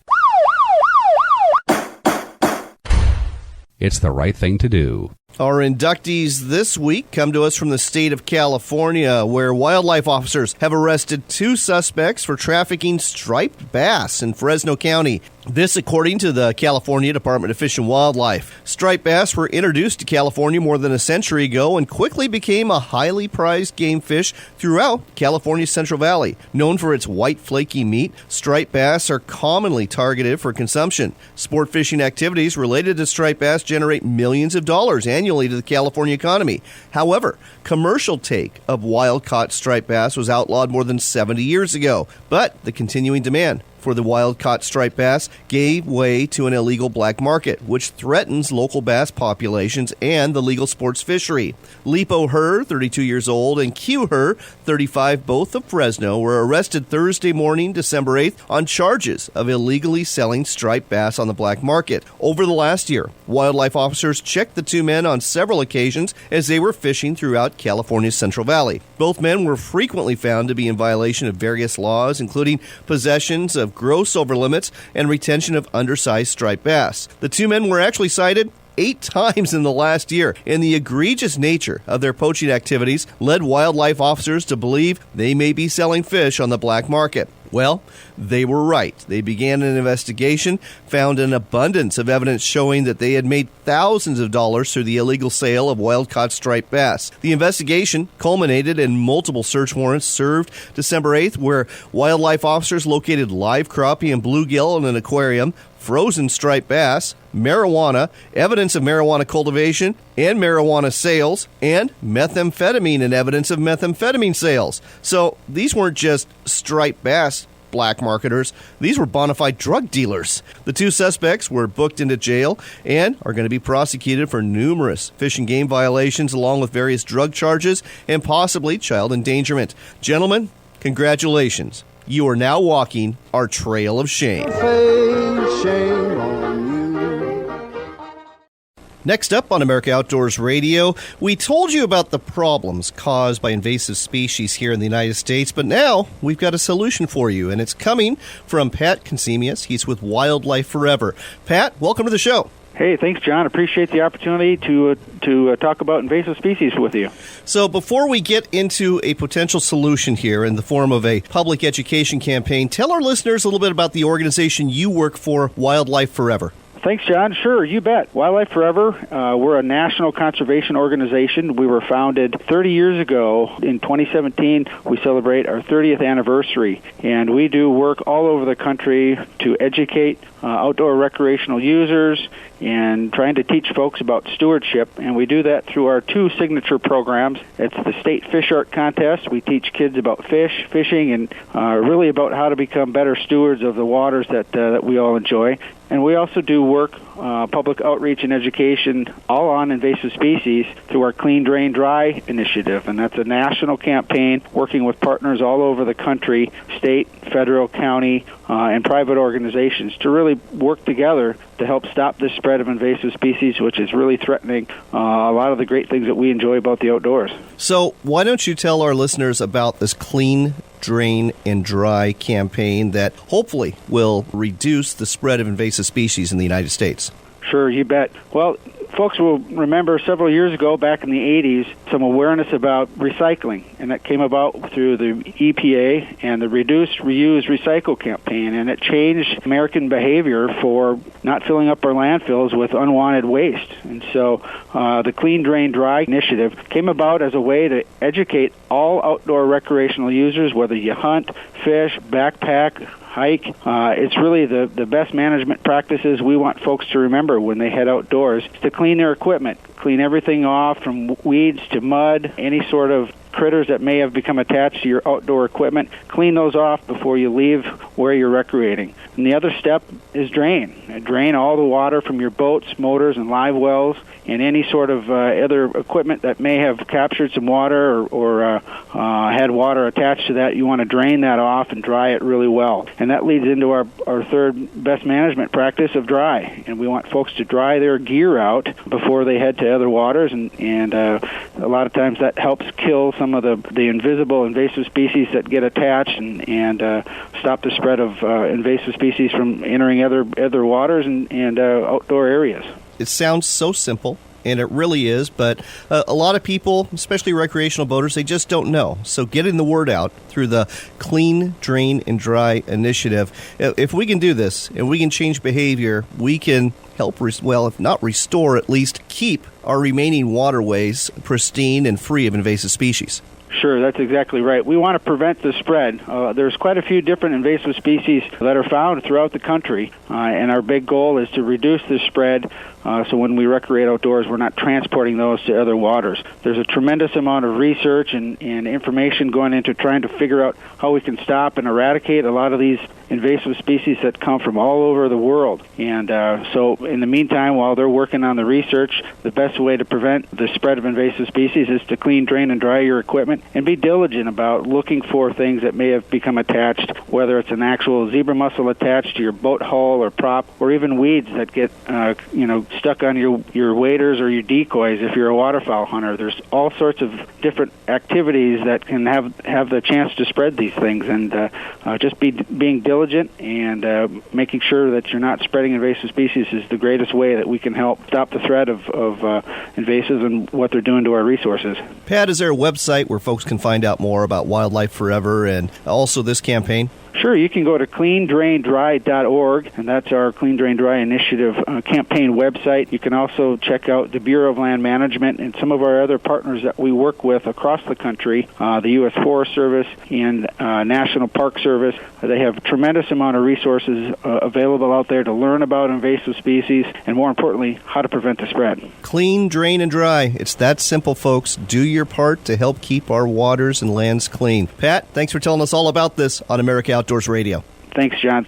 It's the right thing to do. Our inductees this week come to us from the state of California, where wildlife officers have arrested 2 suspects for trafficking striped bass in Fresno County. This according to the California Department of Fish and Wildlife. Striped bass were introduced to California more than a century ago and quickly became a highly prized game fish throughout California's Central Valley. Known for its white flaky meat, striped bass are commonly targeted for consumption. Sport fishing activities related to striped bass generate millions of dollars annually to the California economy. However, commercial take of wild-caught striped bass was outlawed more than 70 years ago, but the continuing demand for the wild-caught striped bass gave way to an illegal black market, which threatens local bass populations and the legal sports fishery. Lipo Herr, 32 years old, and Q Herr, 35, both of Fresno, were arrested Thursday morning, December 8th, on charges of illegally selling striped bass on the black market. Over the last year, wildlife officers checked the two men on several occasions as they were fishing throughout California's Central Valley. Both men were frequently found to be in violation of various laws, including possessions of gross overlimits and retention of undersized striped bass. The two men were actually cited 8 times in the last year, and the egregious nature of their poaching activities led wildlife officers to believe they may be selling fish on the black market. Well, they were right. They began an investigation, found an abundance of evidence showing that they had made thousands of dollars through the illegal sale of wild-caught striped bass. The investigation culminated in multiple search warrants served December 8th, where wildlife officers located live crappie and bluegill in an aquarium, frozen striped bass, marijuana, evidence of marijuana cultivation and marijuana sales, and methamphetamine and evidence of methamphetamine sales. So these weren't just striped bass black marketers. These were bona fide drug dealers. The two suspects were booked into jail and are going to be prosecuted for numerous fish and game violations along with various drug charges and possibly child endangerment. Gentlemen, congratulations. You are now walking our trail of shame. Shame on you. Next up on America Outdoors Radio, we told you about the problems caused by invasive species here in the United States, but now we've got a solution for you, and it's coming from Pat Consemius. He's with Wildlife Forever. Pat, welcome to the show. Hey, thanks, John. Appreciate the opportunity to talk about invasive species with you. So before we get into a potential solution here in the form of a public education campaign, tell our listeners a little bit about the organization you work for, Wildlife Forever. Thanks, John. Sure, you bet. Wildlife Forever, we're a national conservation organization. We were founded 30 years ago. In 2017, we celebrate our 30th anniversary, and we do work all over the country to educate outdoor recreational users and trying to teach folks about stewardship, and we do that through our 2 signature programs. It's the State Fish Art Contest. We teach kids about fishing, and really about how to become better stewards of the waters that we all enjoy. And we also do work, public outreach and education, all on invasive species through our Clean, Drain, Dry initiative. And that's a national campaign working with partners all over the country, state, federal, county, and private organizations to really work together to help stop this spread of invasive species, which is really threatening a lot of the great things that we enjoy about the outdoors. So why don't you tell our listeners about this Clean, Drain, and Dry campaign that hopefully will reduce the spread of invasive species in the United States? Sure, you bet. Well, folks will remember several years ago, back in the 80s, some awareness about recycling, and that came about through the EPA and the Reduce, Reuse, Recycle campaign, and it changed American behavior for not filling up our landfills with unwanted waste. And so the Clean, Drain, Dry initiative came about as a way to educate all outdoor recreational users, whether you hunt, fish, backpack, hike. It's really the best management practices we want folks to remember when they head outdoors, to clean their equipment, clean everything off from weeds to mud, any sort of critters that may have become attached to your outdoor equipment. Clean those off before you leave where you're recreating. And the other step is drain. Drain all the water from your boats, motors, and live wells, and any sort of other equipment that may have captured some water or had water attached to that. You want to drain that off and dry it really well. And that leads into our third best management practice of dry. And we want folks to dry their gear out before they head to other waters, and a lot of times that helps kill some of the invisible invasive species that get attached and stop the spread of invasive species from entering other waters and outdoor areas. It sounds so simple, and it really is, but a lot of people, especially recreational boaters, they just don't know. So getting the word out through the Clean, Drain, and Dry initiative, if we can do this, and we can change behavior, we can help, if not restore, at least keep our remaining waterways pristine and free of invasive species. Sure, that's exactly right. We want to prevent the spread. There's quite a few different invasive species that are found throughout the country, and our big goal is to reduce the spread so when we recreate outdoors, we're not transporting those to other waters. There's a tremendous amount of research and information going into trying to figure out how we can stop and eradicate a lot of these invasive species that come from all over the world. And so in the meantime, while they're working on the research, the best way to prevent the spread of invasive species is to clean, drain, and dry your equipment and be diligent about looking for things that may have become attached, whether it's an actual zebra mussel attached to your boat hull or prop, or even weeds that get stuck on your waders or your decoys if you're a waterfowl hunter. There's all sorts of different activities that can have the chance to spread these things, and just being diligent and making sure that you're not spreading invasive species is the greatest way that we can help stop the threat of invasives and what they're doing to our resources. Pat, is there a website where folks can find out more about Wildlife Forever and also this campaign? Sure, you can go to cleandraindry.org, and that's our Clean Drain Dry Initiative campaign website. You can also check out the Bureau of Land Management and some of our other partners that we work with across the country, the U.S. Forest Service and National Park Service. They have a tremendous amount of resources available out there to learn about invasive species and, more importantly, how to prevent the spread. Clean, drain, and dry. It's that simple, folks. Do your part to help keep our waters and lands clean. Pat, thanks for telling us all about this on America Outdoors Radio. Thanks, John.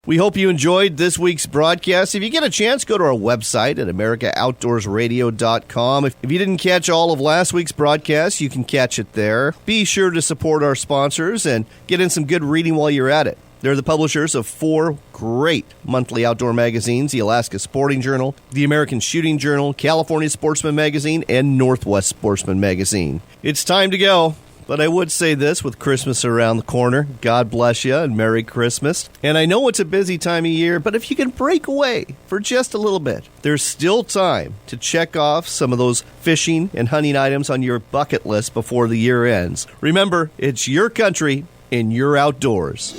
We hope you enjoyed this week's broadcast. If you get a chance, go to our website at AmericaOutdoorsRadio.com. If you didn't catch all of last week's broadcast, you can catch it there. Be sure to support our sponsors and get in some good reading while you're at it. They're the publishers of 4 great monthly outdoor magazines, the Alaska Sporting Journal, the American Shooting Journal, California Sportsman Magazine, and Northwest Sportsman Magazine. It's time to go. But I would say this, with Christmas around the corner, God bless you and Merry Christmas. And I know it's a busy time of year, but if you can break away for just a little bit, there's still time to check off some of those fishing and hunting items on your bucket list before the year ends. Remember, it's your country and your outdoors.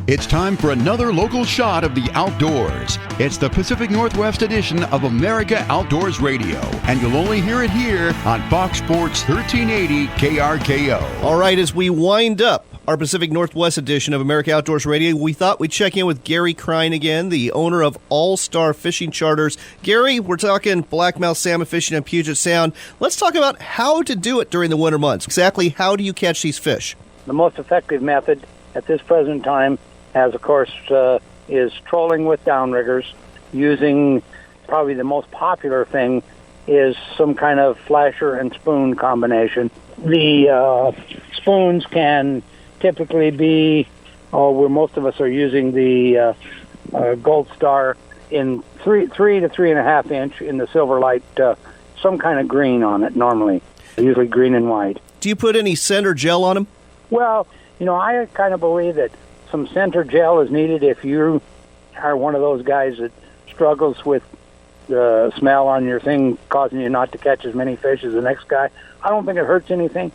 It's time for another local shot of the outdoors. It's the Pacific Northwest edition of America Outdoors Radio, and you'll only hear it here on Fox Sports 1380 KRKO. All right, as we wind up our Pacific Northwest edition of America Outdoors Radio, we thought we'd check in with Gary Krein again, the owner of All Star Fishing Charters. Gary, we're talking blackmouth salmon fishing in Puget Sound. Let's talk about how to do it during the winter months. Exactly how do you catch these fish? The most effective method at this present time, as of course, is trolling with downriggers, using probably the most popular thing is some kind of flasher and spoon combination. The spoons can typically be, where most of us are using the Gold Star in 3 to 3.5 inch in the Silverlight, some kind of green on it normally, usually green and white. Do you put any scent or gel on them? Well, I kind of believe that some scent or gel is needed if you are one of those guys that struggles with the smell on your thing causing you not to catch as many fish as the next guy. I don't think it hurts anything.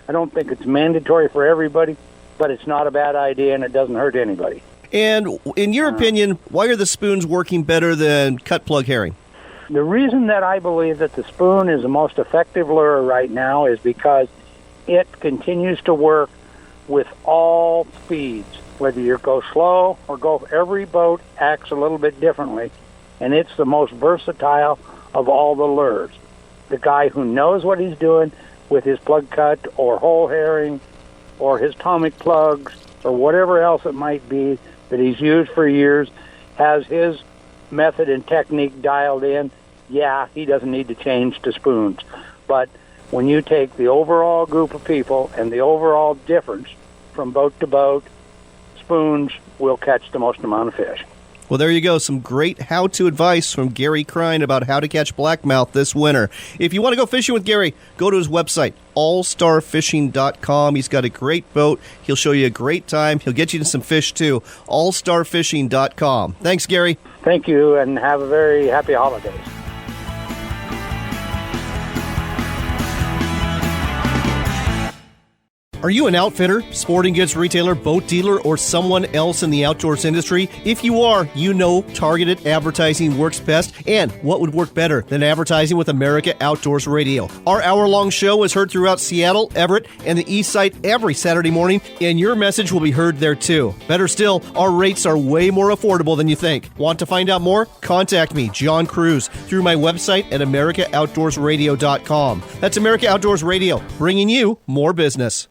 I don't think it's mandatory for everybody, but it's not a bad idea and it doesn't hurt anybody. And in your opinion, why are the spoons working better than cut plug herring? The reason that I believe that the spoon is the most effective lure right now is because it continues to work with all speeds. Whether you go slow or go, every boat acts a little bit differently, and it's the most versatile of all the lures. The guy who knows what he's doing with his plug cut or whole herring or his atomic plugs or whatever else it might be that he's used for years has his method and technique dialed in. Yeah, he doesn't need to change to spoons. But when you take the overall group of people and the overall difference from boat to boat, spoons will catch the most amount of fish. Well, there you go. Some great how-to advice from Gary Krein about how to catch blackmouth this winter. If you want to go fishing with Gary, go to his website, allstarfishing.com. He's got a great boat. He'll show you a great time. He'll get you to some fish, too. allstarfishing.com. Thanks, Gary. Thank you, and have a very happy holidays. Are you an outfitter, sporting goods retailer, boat dealer, or someone else in the outdoors industry? If you are, you know targeted advertising works best, and what would work better than advertising with America Outdoors Radio? Our hour-long show is heard throughout Seattle, Everett, and the East Side every Saturday morning, and your message will be heard there too. Better still, our rates are way more affordable than you think. Want to find out more? Contact me, John Cruz, through my website at AmericaOutdoorsRadio.com. That's America Outdoors Radio, bringing you more business.